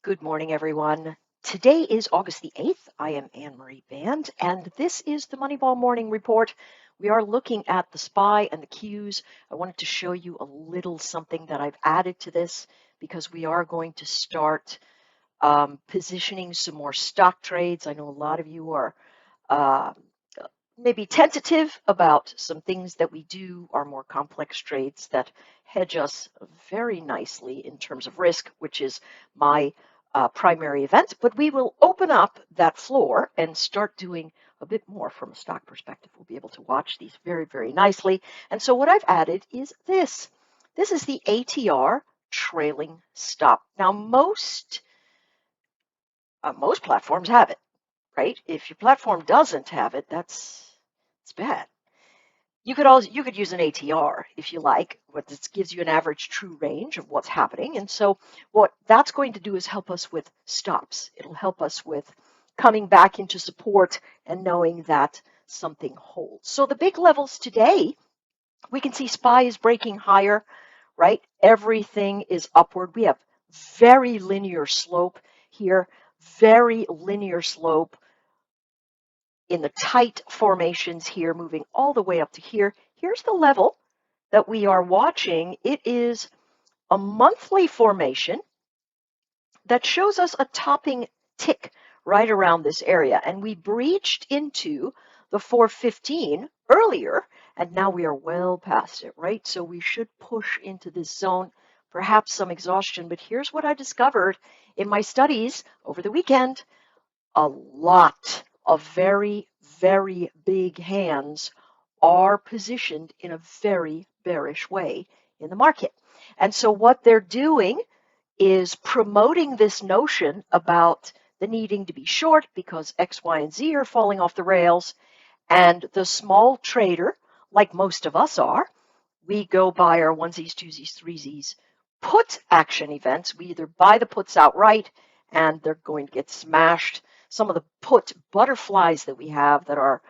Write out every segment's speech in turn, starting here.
Good morning, everyone. Today is August the 8th. I am Anne-Marie Band, and this is the Moneyball Morning Report. We are looking at the SPY and the Qs. I wanted to show you a little something that I've added to this because we are going to start positioning some more stock trades. I know a lot of you are uh, maybe tentative about some things that we do are more complex trades that hedge us very nicely in terms of risk, which is my primary event. But we will open up that floor and start doing a bit more from a stock perspective. We'll be able to watch these very, very nicely. And so what I've added is this. This is the ATR trailing stop. Now, most platforms have it, right? If your platform doesn't have it, it's bad. You could use an ATR if you like, but this gives you an average true range of what's happening. And so what that's going to do is help us with stops. It'll help us with coming back into support and knowing that something holds. So the big levels today, we can see SPY is breaking higher, right? Everything is upward. We have very linear slope here, very linear slope in the tight formations here, moving all the way up to here. Here's the level that we are watching. It is a monthly formation that shows us a topping tick right around this area. And we breached into the 415 earlier, and now we are well past it, right? So we should push into this zone, perhaps some exhaustion. But here's what I discovered in my studies over the weekend. A lot of very, very big hands are positioned in a very bearish way in the market. And so what they're doing is promoting this notion about the needing to be short because X, Y, and Z are falling off the rails. And the small trader, like most of us are, we go buy our onesies, twosies, threesies, put action events. We either buy the puts outright and they're going to get smashed. Some of the put butterflies that we have that are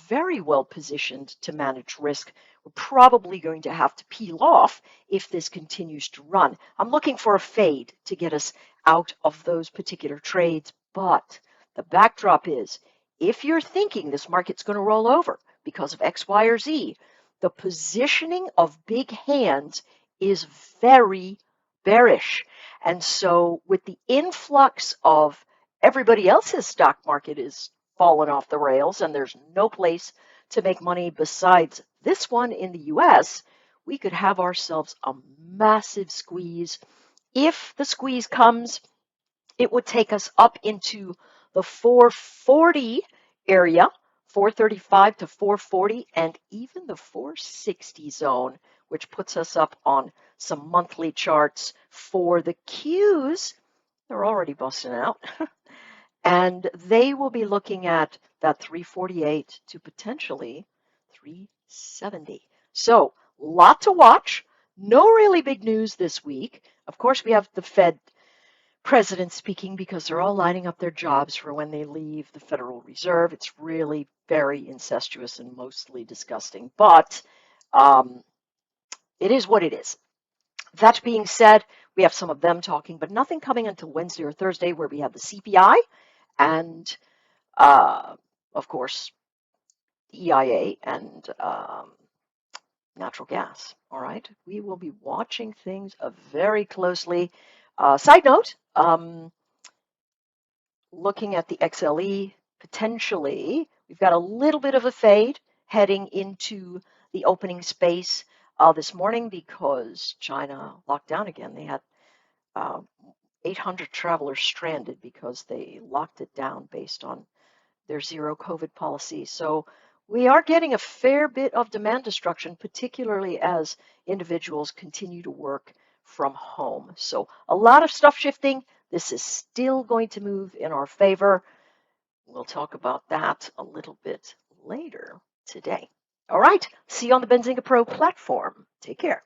very well positioned to manage risk, we're probably going to have to peel off if this continues to run. I'm looking for a fade to get us out of those particular trades, but the backdrop is if you're thinking this market's going to roll over because of X, Y, or Z, the positioning of big hands is very bearish. And so with the influx of everybody else's stock market is fallen off the rails and there's no place to make money besides this one in the US, we could have ourselves a massive squeeze. If the squeeze comes, it would take us up into the 440 area, 435 to 440, and even the 460 zone, which puts us up on some monthly charts for the Qs. They're already busting out. And they will be looking at that 348 to potentially 370. So, lot to watch. No really big news this week. Of course, we have the Fed president speaking because they're all lining up their jobs for when they leave the Federal Reserve. It's really very incestuous and mostly disgusting, but it is what it is. That being said, we have some of them talking, but nothing coming until Wednesday or Thursday where we have the CPI and, of course, EIA and natural gas. All right, we will be watching things very closely. Side note, looking at the XLE, potentially, we've got a little bit of a fade heading into the opening space this morning because China locked down again. They had 800 travelers stranded because they locked it down based on their zero COVID policy. So we are getting a fair bit of demand destruction, particularly as individuals continue to work from home. So a lot of stuff shifting. This is still going to move in our favor. We'll talk about that a little bit later today. All right, see you on the Benzinga Pro platform. Take care.